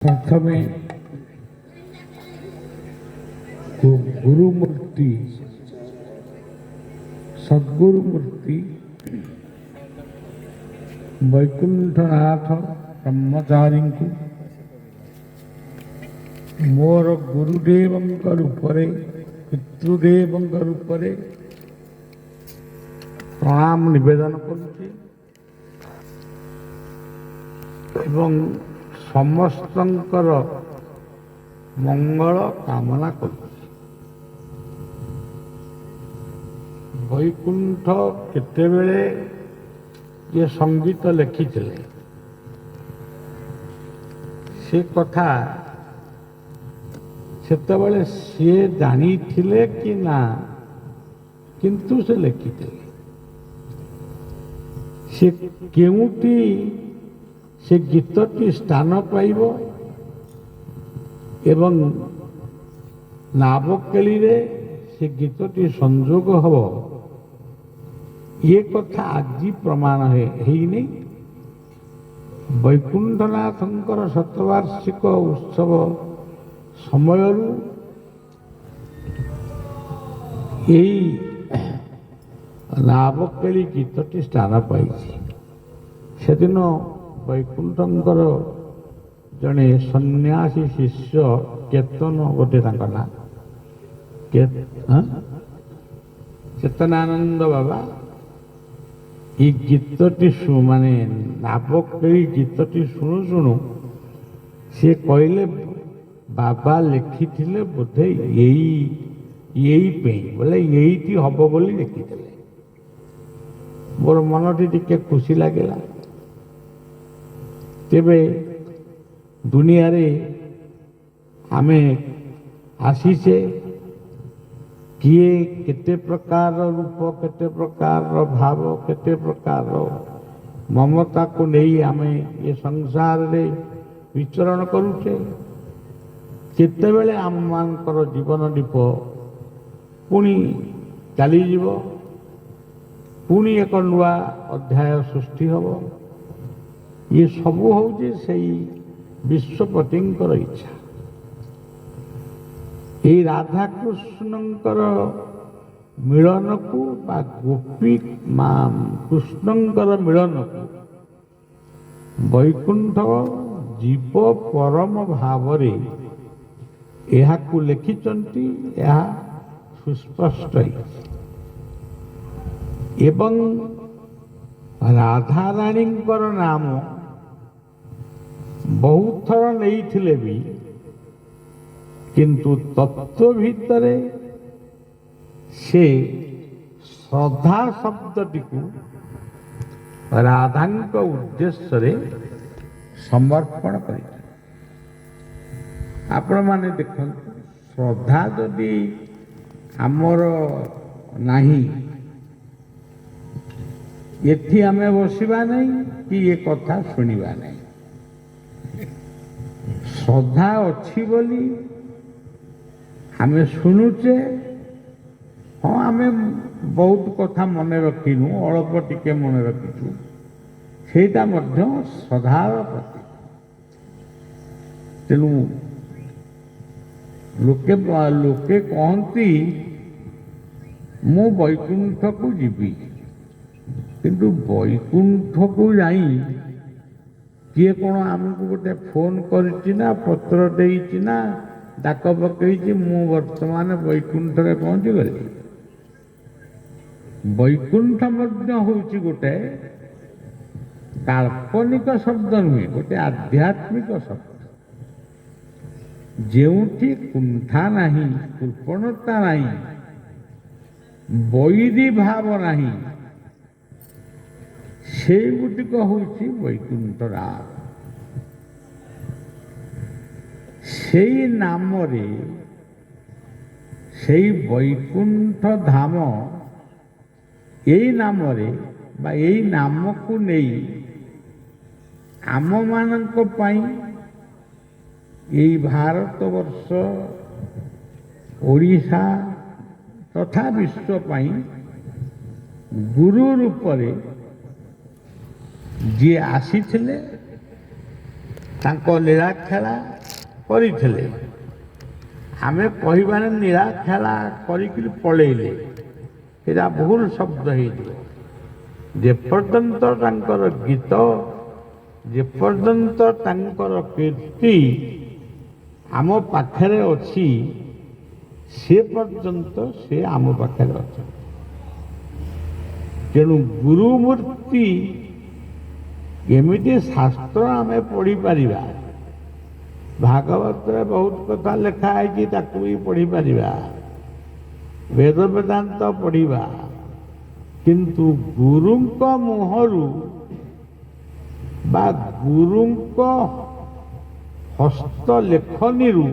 प्रथमे गुरुमूर्ति सद्गुरुमूर्ति वैकुंठनाथ ब्रह्मचारी को मोर गुरुदेव रूपरे पितृदेव रूपरे प्रणाम निवेदन करुचे एवं समस्तंकर मंगल कामना करुचे। वैकुंठ केतेबेले ये संगीत लिखिथिले से कथा सेतेबेले सी जानी थिले कि ना, किंतु से लिखिथिले से केउटी से गीतटी स्थान पाइब एवं नावकेली रे से गीतटी संयोग हब ये कथा आज प्रमाण है नहीं। वैकुंठनाथंकर शतवार्षिक उत्सव समय यही नावकेली गीतटी स्थान पाई से दिन वैकुंठंकर जड़े सन्यासी शिष्य केतन गोटे ना चेतनानंद बाबा ये गीतटी माने नावकेली गीतटी शुणु शुणु सी कहले बाबा लिखि बोधे यही बोले यही हम बोली लिखि मोर मनटी टिके खुशी लगे। तेबे दुनिया रे आमे आसीचे किए केते प्रकार रूप केते प्रकार भाव केते प्रकार ममता को नहीं आमे ये संसार रे विचरण करुचे। केते बेले आम मानकर जीवन दीप पुणी चली जीव पुणी एक नुआ अध्याय सृष्टि हब ये सबू हूँ से विश्वपति इच्छा। ये राधा कृष्णंकर मिलन को बा गोपी कृष्णंकर मिलन को वैकुंठ जीव परम भाव को लिखिचंती यह सुस्पष्ट एवं राधा रानी नाम बहुत थर नहीं भी किंतु तत्व भितरे से श्रद्धा शब्दटी को राधांक उद्देश्य रे समर्पण कर आपण माने देखो श्रद्धा जदि आमर नहीं एठी आमे बसिबा नहीं कि ये कथा सुनिबा नहीं। श्रद्धा अच्छी बोली आमे शुणुचे हाँ आमे बहुत कथा मन रखिनु अल्प टिके मन रखिछु सेटा मध्य श्रद्धार प्रति तेणु लोके लोके कहती मु वैकुंठ को जीवी किंतु वैकुंठ को जाई किए कौन आमको गोटे फोन करना पत्र देना डाक पकई मु वर्तमान वैकुंठ रे पहुंची गली। वैकुंठ हूँ गोटे काल्पनिक शब्द नुहे गोटे आध्यात्मिक शब्द जेउठी कुंठा नहीं कृपणता नहीं वैरी भाव नहीं से गुटिक हूँ वैकुंठ राम से नाम रे से वैकुंठ धाम यही नाम रे बा यही नाम को नहीं आम मानक पाई यही भारत वर्ष ओडिशा तथा विश्व पाई गुरु रूप रे जी आसी ତାଙ୍କ ଲୀଳା ଖେଳା କରିଥିଲେ। ଆମେ କହିବାରେ ଲୀଳା ଖେଳା କରିକିରି ପଳେଇଲେ, ଏଇଟା ଭୁଲ ଶବ୍ଦ ହେଇଯିବ। ଯେପର୍ଯ୍ୟନ୍ତ ତାଙ୍କର ଗୀତ, ଯେପର୍ଯ୍ୟନ୍ତ ତାଙ୍କର କୀର୍ତ୍ତି ଆମ ପାଖରେ ଅଛି, ସେ ପର୍ଯ୍ୟନ୍ତ ସେ ଆମ ପାଖରେ ଅଛନ୍ତି। ତେଣୁ ଗୁରୁମୂର୍ତ୍ତି କେମିତି ଶାସ୍ତ୍ର ଆମେ ପଢ଼ିପାରିବା, ଭାଗବତରେ ବହୁତ କଥା ଲେଖା ହେଇଛି, ତାକୁ ବି ପଢ଼ିପାରିବା, ବେଦ ବେଦାନ୍ତ ପଢ଼ିବା, କିନ୍ତୁ ଗୁରୁଙ୍କ ମୁହଁରୁ ବା ଗୁରୁଙ୍କ ହସ୍ତଲେଖନୀରୁ,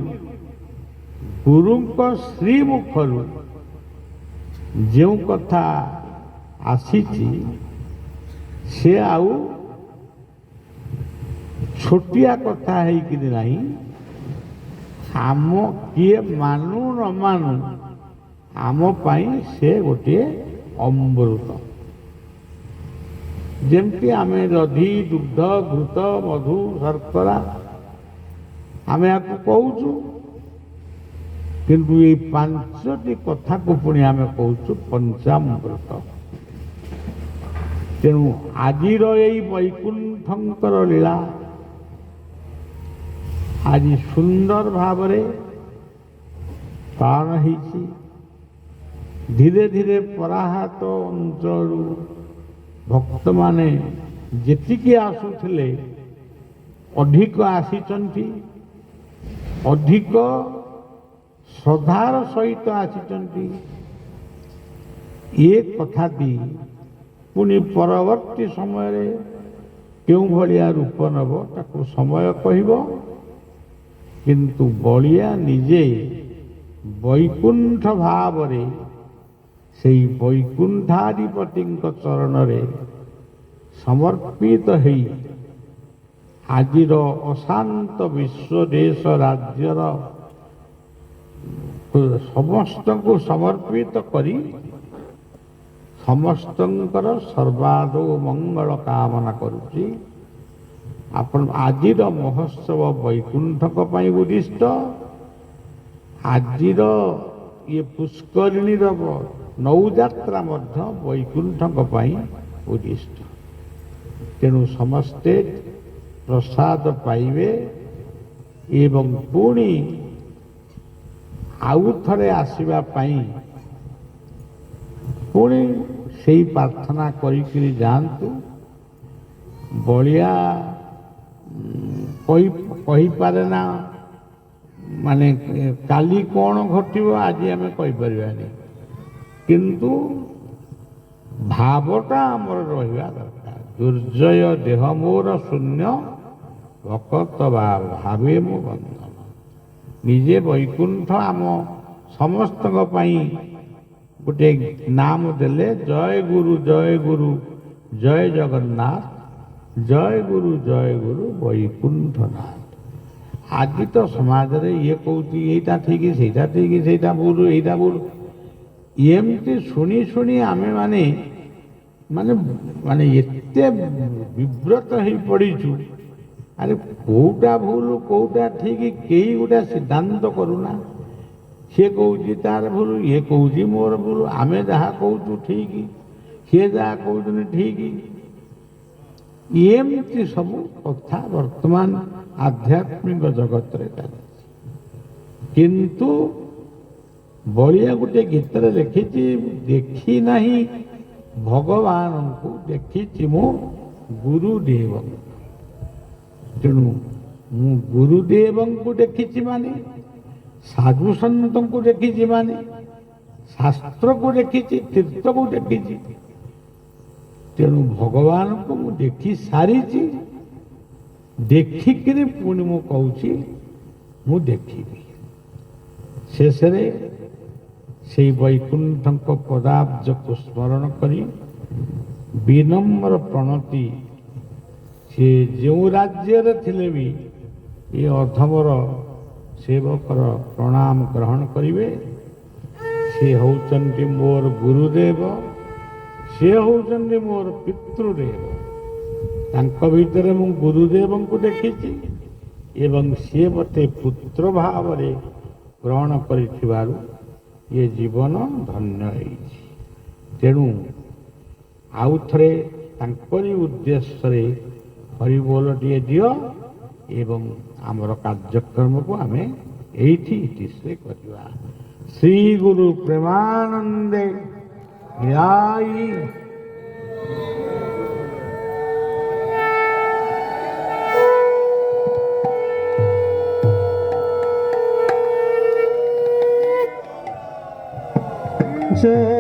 ଗୁରୁଙ୍କ ଶ୍ରୀମୁଖରୁ ଯେଉଁ କଥା ଆସିଛି, ସେ ଆଉ ଛୋଟିଆ କଥା ହେଇକିରି ନାହିଁ। ଆମ କିଏ ମାନୁ ନ ମାନୁ ଆମ ପାଇଁ ସେ ଗୋଟିଏ ଅମୃତ। ଯେମିତି ଆମେ ଦଧି, ଦୁଗ୍ଧ, ଘୃତ, ମଧୁ, ଶର୍କରା ଆମେ ୟାକୁ କହୁଛୁ, କିନ୍ତୁ ଏଇ ପାଞ୍ଚଟି କଥାକୁ ପୁଣି ଆମେ କହୁଛୁ ପଞ୍ଚାମୃତ। ତେଣୁ ଆଜିର ଏଇ ବୈକୁଣ୍ଠଙ୍କର ଲୀଳା ଆଜି ସୁନ୍ଦର ଭାବରେ ପାଳନ ହେଇଛି। ଧୀରେ ଧୀରେ ପରାହାତ ଅଞ୍ଚଳରୁ ଭକ୍ତମାନେ ଯେତିକି ଆସୁଥିଲେ ଅଧିକ ଆସିଛନ୍ତି, ଅଧିକ ଶ୍ରଦ୍ଧାର ସହିତ ଆସିଛନ୍ତି। ଏ କଥାଟି ପୁଣି ପରବର୍ତ୍ତୀ ସମୟରେ କେଉଁ ଭଳିଆ ରୂପ ନେବ ତାକୁ ସମୟ କହିବ, କିନ୍ତୁ ବଳିଆ ନିଜେ ବୈକୁଣ୍ଠ ଭାବରେ ସେଇ ବୈକୁଣ୍ଠାଧିପତିଙ୍କ ଚରଣରେ ସମର୍ପିତ ହେଇ ଆଜିର ଅଶାନ୍ତ ବିଶ୍ୱ ଦେଶ ରାଜ୍ୟର ସମସ୍ତଙ୍କୁ ସମର୍ପିତ କରି ସମସ୍ତଙ୍କର ସର୍ବାଦୌ ମଙ୍ଗଳ କାମନା କରୁଛି। ଆପଣ ଆଜିର ମହୋତ୍ସବ ବୈକୁଣ୍ଠଙ୍କ ପାଇଁ ଉଦ୍ଦିଷ୍ଟ। ଆଜିର ଇଏ ପୁଷ୍କରିଣୀର ନୌଯାତ୍ରା ମଧ୍ୟ ବୈକୁଣ୍ଠଙ୍କ ପାଇଁ ଉଦ୍ଦିଷ୍ଟ। ତେଣୁ ସମସ୍ତେ ପ୍ରସାଦ ପାଇବେ ଏବଂ ପୁଣି ଆଉ ଥରେ ଆସିବା ପାଇଁ ପୁଣି ସେଇ ପ୍ରାର୍ଥନା କରିକିରି ଯାଆନ୍ତୁ। ବଳିଆ କହିପାରେ ନା, ମାନେ କାଲି କ'ଣ ଘଟିବ ଆଜି ଆମେ କହିପାରିବାନି, କିନ୍ତୁ ଭାବଟା ଆମର ରହିବା ଦରକାର। ଦୁର୍ଜୟ ଦେହ ମୋର ଶୂନ୍ୟ, ଭକତ ଭାବେ ମୁଁ ବନ୍ଧନ। ନିଜେ ବୈକୁଣ୍ଠ ଆମ ସମସ୍ତଙ୍କ ପାଇଁ ଗୋଟେ ନାମ ଦେଲେ, ଜୟ ଗୁରୁ ଜୟ ଜଗନ୍ନାଥ, ଜୟ ଗୁରୁ ବୈକୁଣ୍ଠନାଥ। ଆଜି ତ ସମାଜରେ ଇଏ କହୁଛି ଏଇଟା ଠିକ, ସେଇଟା ଠିକ, ସେଇଟା ଭୁଲ, ଏଇଟା ଭୁଲ, ଏମିତି ଶୁଣି ଶୁଣି ଆମେ ମାନେ ଏତେ ବିବ୍ରତ ହେଇ ପଡ଼ିଛୁ। ଆରେ କୋଉଟା ଭୁଲ କୋଉଟା ଠିକ କେହି ଗୋଟେ ସିଦ୍ଧାନ୍ତ କରୁନା। ସିଏ କହୁଛି ତାର ଭୁଲ, ଇଏ କହୁଛି ମୋର ଭୁଲ, ଆମେ ଯାହା କହୁଛୁ ଠିକ, ସିଏ ଯାହା କହୁଛନ୍ତି ଠିକ। ଏମିତି ସବୁ କଥା ବର୍ତ୍ତମାନ ଆଧ୍ୟାତ୍ମିକ ଜଗତରେ ଚାଲିଛି। କିନ୍ତୁ ବଳିଆ ଗୋଟେ ଗୀତରେ ଲେଖିଛି, ଦେଖି ନାହିଁ ଭଗବାନଙ୍କୁ, ଦେଖିଛି ମୁଁ ଗୁରୁଦେବଙ୍କୁ। ତେଣୁ ମୁଁ ଗୁରୁଦେବଙ୍କୁ ଦେଖିଛି ମାନେ, ସାଧୁ ସନ୍ତଙ୍କୁ ଦେଖିଛି ମାନେ, ଶାସ୍ତ୍ରକୁ ଦେଖିଛି, ତୀର୍ଥକୁ ଦେଖିଛି। ତେଣୁ ଭଗବାନଙ୍କୁ ମୁଁ ଦେଖି ସାରିଛି। ଦେଖିକିରି ପୁଣି ମୁଁ କହୁଛି ମୁଁ ଦେଖିବି। ଶେଷରେ ସେଇ ବୈକୁଣ୍ଠଙ୍କ ପଦାବ୍ଜକୁ ସ୍ମରଣ କରି ବିନମ୍ର ପ୍ରଣତି, ସେ ଯେଉଁ ରାଜ୍ୟରେ ଥିଲେ ବି ଏ ଅଧମର ସେବକର ପ୍ରଣାମ ଗ୍ରହଣ କରିବେ। ସେ ହେଉଛନ୍ତି ମୋର ଗୁରୁଦେବ, ସେ ହେଉଛନ୍ତି ମୋର ପିତୃଦେବ। ତାଙ୍କ ଭିତରେ ମୁଁ ଗୁରୁଦେବଙ୍କୁ ଦେଖିଛି, ଏବଂ ସିଏ ମୋତେ ପୁତ୍ର ଭାବରେ ଗ୍ରହଣ କରିଥିବାରୁ ଏ ଜୀବନ ଧନ୍ୟ ହେଇଛି। ତେଣୁ ଆଉ ଥରେ ତାଙ୍କରି ଉଦ୍ଦେଶ୍ୟରେ ହରିବୋଲଟିଏ ଦିଅ ଏବଂ ଆମର କାର୍ଯ୍ୟକ୍ରମକୁ ଆମେ ଏଇଠି ଇତିଶ୍ରୀ କରିବା। ଶ୍ରୀ ଗୁରୁ ପ୍ରେମାନନ୍ଦେ ନ୍ୟାୟୀ। जय